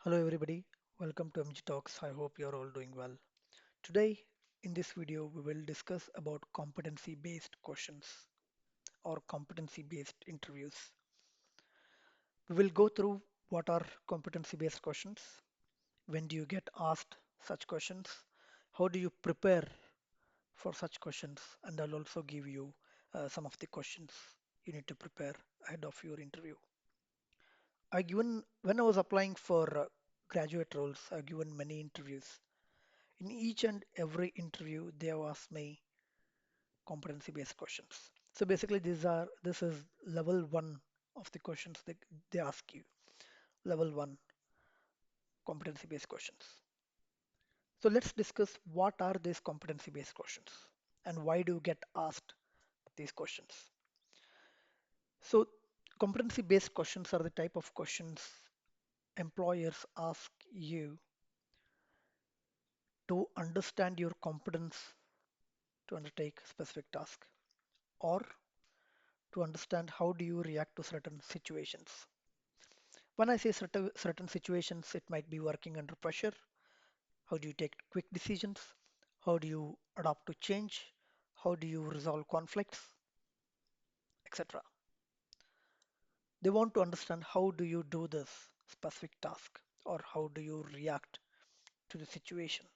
Hello everybody, welcome to MG Talks. I hope you're all doing well. Today in this video we will discuss about competency based questions or competency based interviews. We will go through what are competency based questions, when do you get asked such questions, how do you prepare for such questions, and I'll also give you some of the questions you need to prepare ahead of your interview. I given when I was applying for graduate roles, I've given many interviews. In each and every interview, they have asked me competency-based questions. So basically, this is level one of the questions they ask you. Level one competency-based questions. So let's discuss what are these competency-based questions and why do you get asked these questions. So competency-based questions are the type of questions employers ask you to understand your competence to undertake specific task or to understand how do you react to certain situations. When I say certain situations, it might be working under pressure. How do you take quick decisions? How do you adapt to change? How do you resolve conflicts, etc. They want to understand how do you do this specific task or how do you react to the situation.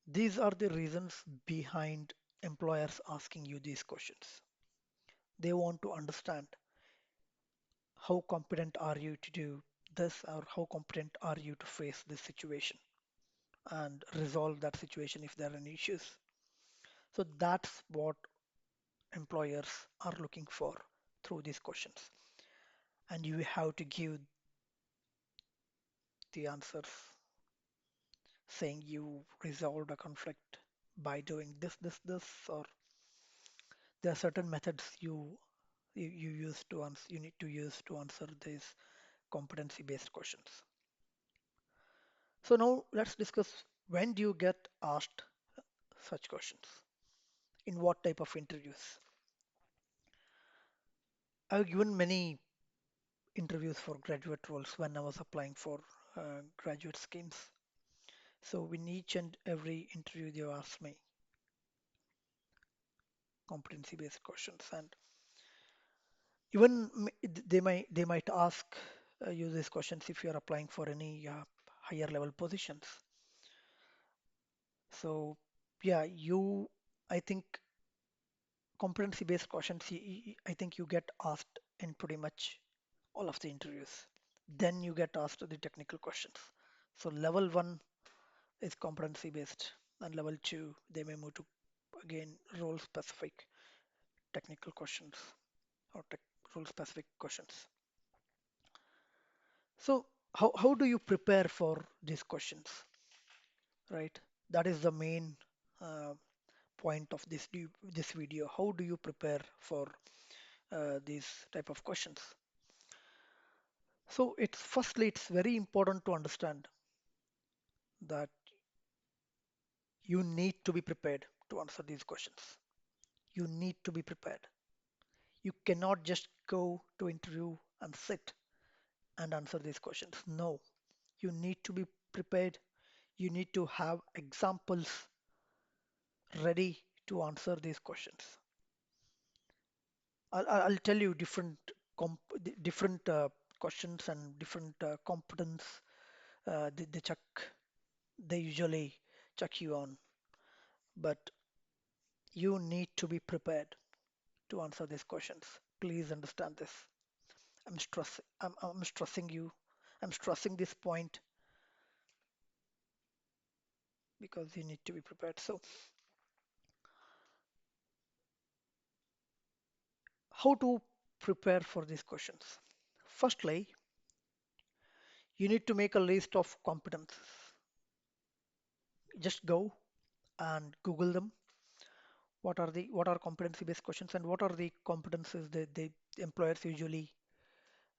These are the reasons behind employers asking you these questions. They want to understand how competent are you to do this or how competent are you to face this situation and resolve that situation if there are any issues. So that's what employers are looking for through these questions. And you have to give the answers saying you resolved a conflict by doing this, or there are certain methods you use to answer, you need to use to answer these competency-based questions. So now let's discuss when do you get asked such questions? In what type of interviews? I've given many interviews for graduate roles when I was applying for graduate schemes. So in each and every interview, they ask me competency-based questions, and even they might ask you these questions if you are applying for any higher level positions. So yeah, I think competency-based questions, I think you get asked in pretty much all of the interviews. Then you get asked the technical questions. So level one is competency based, and level two they may move to again role specific technical questions or role specific questions. So how do you prepare for these questions, right? That is the main uh, point of this video. How do you prepare for these type of questions? So it's very important to understand that you need to be prepared to answer these questions. You need to be prepared. You cannot just go to interview and sit and answer these questions. No, you need to be prepared. You need to have examples ready to answer these questions. I'll tell you different questions and different competence they usually check you on, but you need to be prepared to answer these questions. Please understand this. I'm stressing you. I'm stressing this point because you need to be prepared. So, how to prepare for these questions? Firstly, you need to make a list of competences. Just go and Google them. What are competency-based questions and what are the competences that the employers usually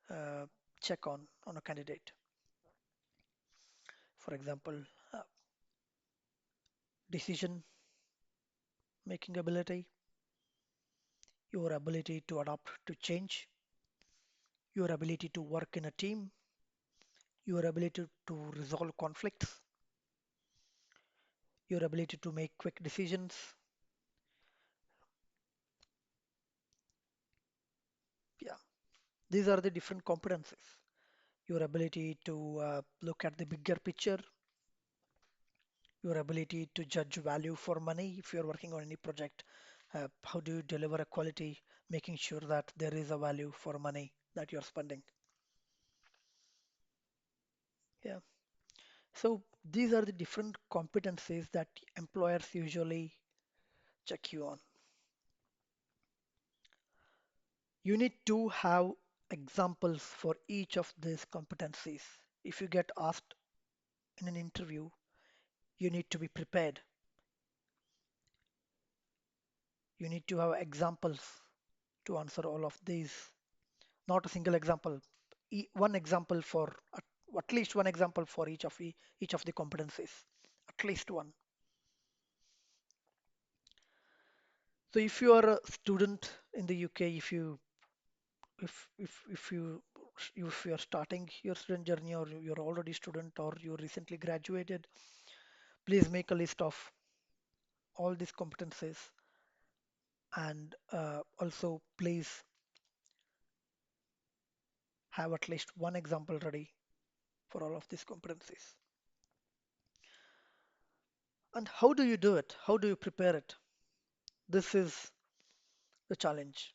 uh, check on a candidate? For example, uh, decision making ability, your ability to adapt to change, your ability to work in a team, your ability to resolve conflicts, your ability to make quick decisions. Yeah, these are the different competencies. Your ability to look at the bigger picture, your ability to judge value for money if you're working on any project. How do you deliver a quality, making sure that there is a value for money that you're spending? Yeah. So these are the different competencies that employers usually check you on. You need to have examples for each of these competencies. If you get asked in an interview, you need to be prepared. You need to have examples to answer all of these. Not a single example. One example for at least one example for each of the competencies. At least one. So if you are a student in the UK, if you are starting your student journey or you're already student or you recently graduated, please make a list of all these competencies and also please have at least one example ready for all of these competencies. And how do you do it? How do you prepare it? This is the challenge.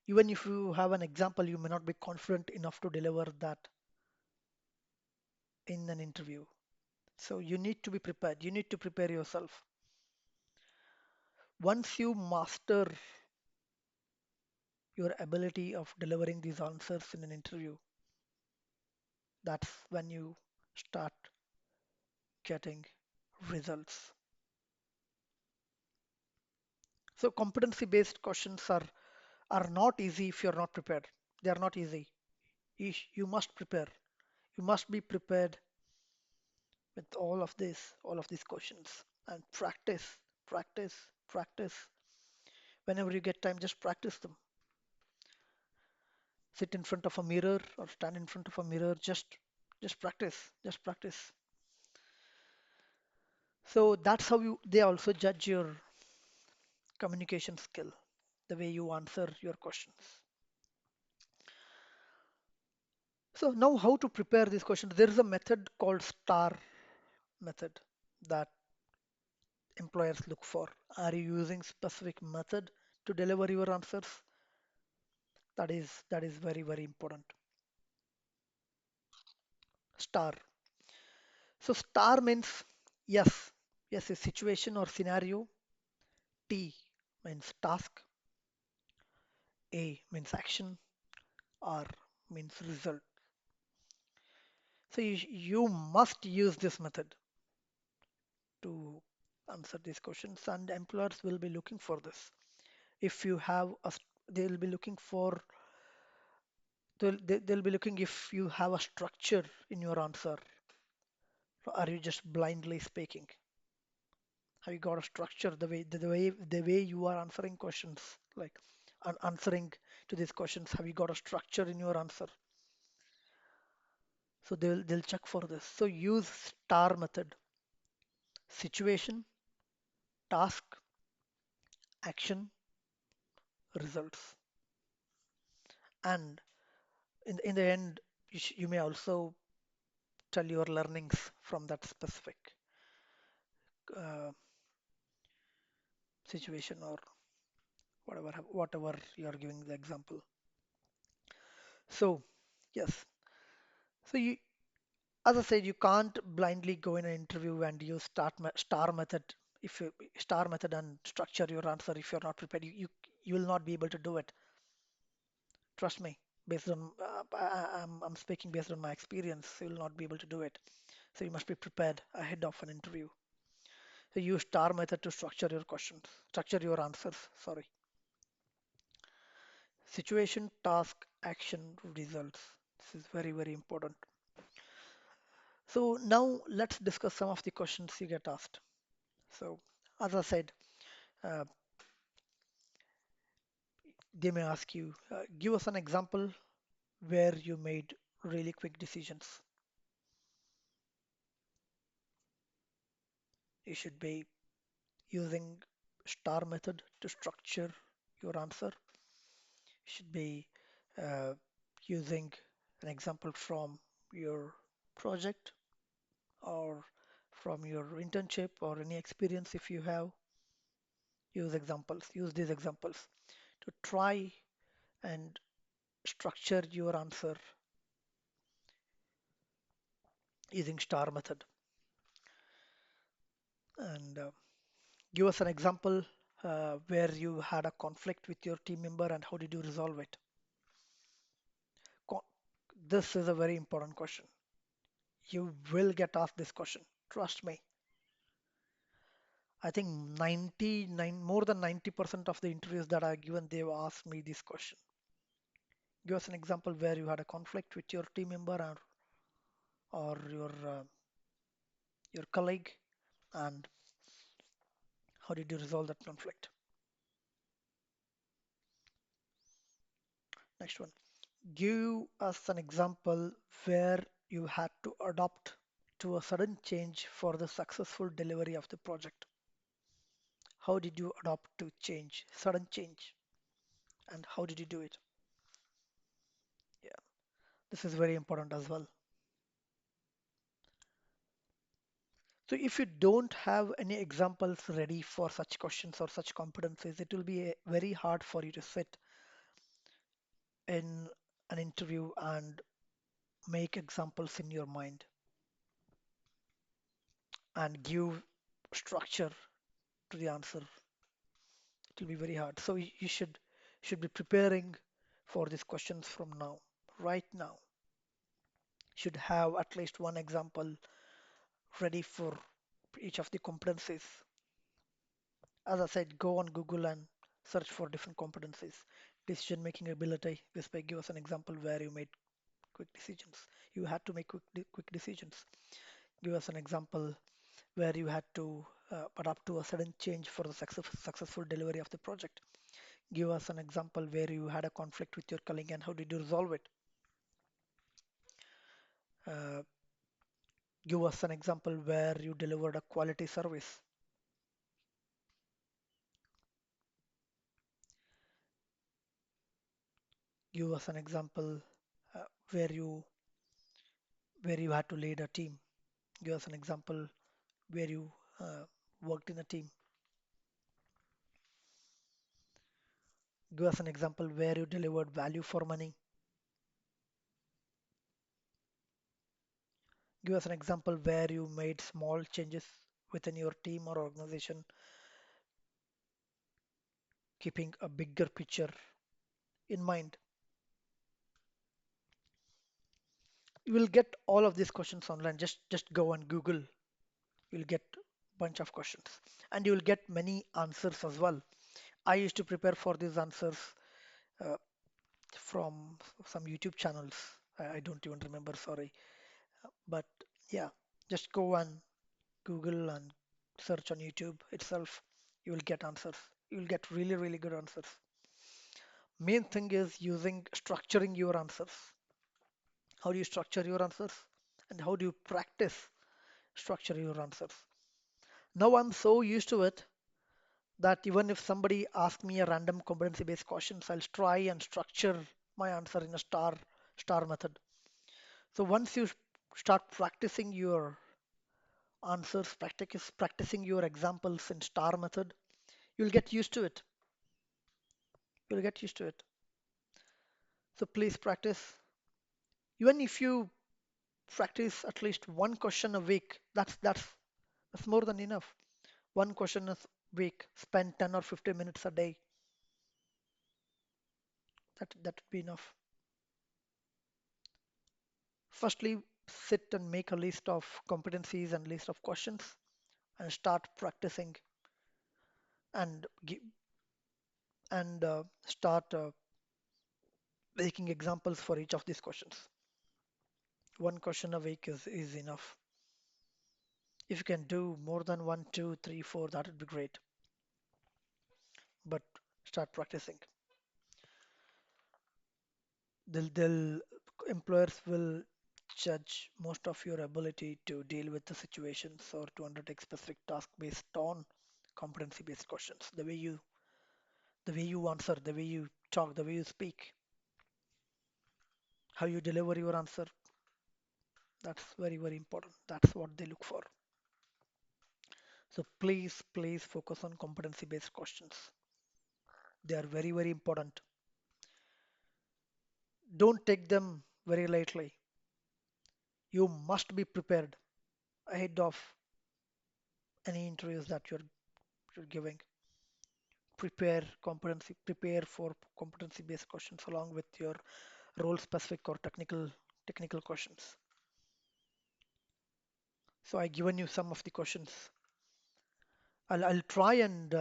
Even if you have an example, you may not be confident enough to deliver that in an interview. So you need to be prepared. You need to prepare yourself. Once you master your ability of delivering these answers in an interview, that's when you start getting results. So competency-based questions are not easy if you're not prepared. They are not easy. You must prepare. You must be prepared with all of these questions and practice, practice, practice. Whenever you get time, just practice them. Sit in front of a mirror or stand in front of a mirror. Just practice, just practice. So that's how they also judge your communication skill, the way you answer your questions. So now how to prepare these questions? There is a method called STAR method that employers look for. Are you using specific method to deliver your answers? That is very, very important. STAR. So STAR means yes, yes, a situation or scenario. T means task. A means action. R means result. So you must use this method to answer these questions, and employers will be looking for this. If you have they'll be looking for they'll be looking if you have a structure in your answer. Or are you just blindly speaking? Have you got a structure the way you are answering questions, like answering to these questions? Have you got a structure in your answer? So they'll check for this. So use STAR method: situation, task, action, results. And in the end, you may also tell your learnings from that specific uh, situation or whatever you are giving the example. So yes, so as I said, you can't blindly go in an interview and use star method. If you star method and structure your answer, if you're not prepared, you will not be able to do it. Trust me. Based on I'm speaking based on my experience, you will not be able to do it. So you must be prepared ahead of an interview. So use star method to structure your questions, structure your answers. Sorry. Situation, task, action, results. This is very, very important. So now let's discuss some of the questions you get asked. So as I said, uh, they may ask you, give us an example where you made really quick decisions. You should be using star method to structure your answer. You should be uh, using an example from your project or from your internship or any experience if you have. Use examples, use these examples to try and structure your answer using star method. And give us an example where you had a conflict with your team member and how did you resolve it? Co- This is a very important question. You will get asked this question. Trust me. I think 99, more than 90% of the interviews that I've given, they've asked me this question. Give us an example where you had a conflict with your team member or your colleague, and how did you resolve that conflict? Next one. Give us an example where you had to adapt to a sudden change for the successful delivery of the project. How did you adapt to change, sudden change, and how did you do it? Yeah, this is very important as well. So if you don't have any examples ready for such questions or such competencies, it will be very hard for you to sit in an interview and make examples in your mind and give structure to the answer. It will be very hard. So you should be preparing for these questions from now, right now. Should have at least one example ready for each of the competencies. As I said, go on Google and search for different competencies. Decision making ability. This may give us an example where you made quick decisions. You had to make quick decisions. Give us an example where you had to adapt to a sudden change for the successful delivery of the project. Give us an example where you had a conflict with your colleague and how did you resolve it? Uh, Give us an example where you delivered a quality service. Give us an example uh, where you where you had to lead a team. Give us an example where you uh, worked in a team. Give us an example where you delivered value for money. Give us an example where you made small changes within your team or organization, keeping a bigger picture in mind. You will get all of these questions online. Just go and Google. You'll get bunch of questions, and you will get many answers as well. I used to prepare for these answers uh, from some YouTube channels. I don't even remember, sorry. But yeah, just go and Google and search on YouTube itself. You will get answers. You will get really, really good answers. Main thing is using structuring your answers. How do you structure your answers? And how do you practice structure your answers? Now I'm so used to it that even if somebody asks me a random competency-based questions, I'll try and structure my answer in a star method. So once you start practicing your answers, practicing your examples in star method, you'll get used to it. You'll get used to it. So please practice. Even if you practice at least one question a week, that's more than enough. One question a week, spend 10 or 15 minutes a day. That would be enough. Firstly, sit and make a list of competencies and list of questions and start practicing and start making examples for each of these questions. One question a week is enough. If you can do more than one, two, three, four, that would be great. But start practicing. They'll employers will judge most of your ability to deal with the situations or to undertake specific tasks based on competency-based questions. The way you answer, the way you talk, the way you speak, how you deliver your answer, that's very, very important. That's what they look for. So please, please focus on competency-based questions. They are very, very important. Don't take them very lightly. You must be prepared ahead of any interviews that you're giving. Prepare for competency-based questions along with your role-specific or technical questions. So I given you some of the questions. I'll try and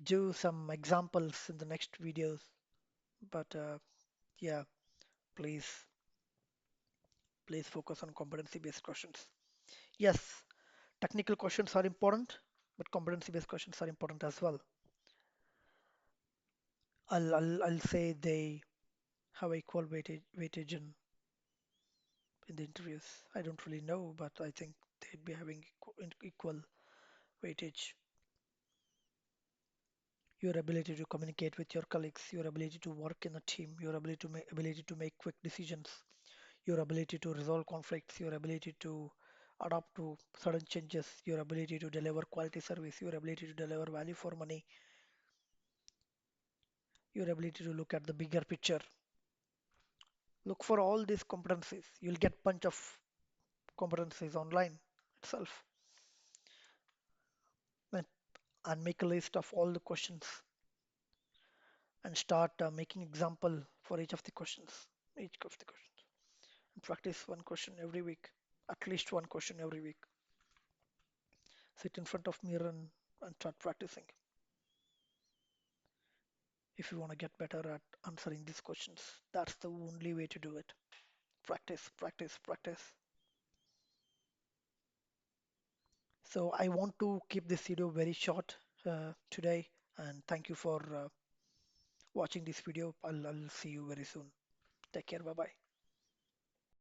do some examples in the next videos, but yeah, please please focus on competency-based questions. Yes, technical questions are important, but competency-based questions are important as well. I'll say they have equal weightage in the interviews. I don't really know, but I think they'd be having equal weightage. Your ability to communicate with your colleagues, your ability to work in a team, your ability to make quick decisions, your ability to resolve conflicts, your ability to adapt to sudden changes, your ability to deliver quality service, your ability to deliver value for money, your ability to look at the bigger picture. Look for all these competencies. You'll get bunch of competencies online itself and, and make a list of all the questions and start making example for each of the questions. And practice one question every week, at least one question every week. Sit in front of mirror and start practicing if you want to get better at answering these questions. That's the only way to do it. Practice, practice, practice. So I want to keep this video very short today, and thank you for watching this video. I'll see you very soon. Take care. Bye bye.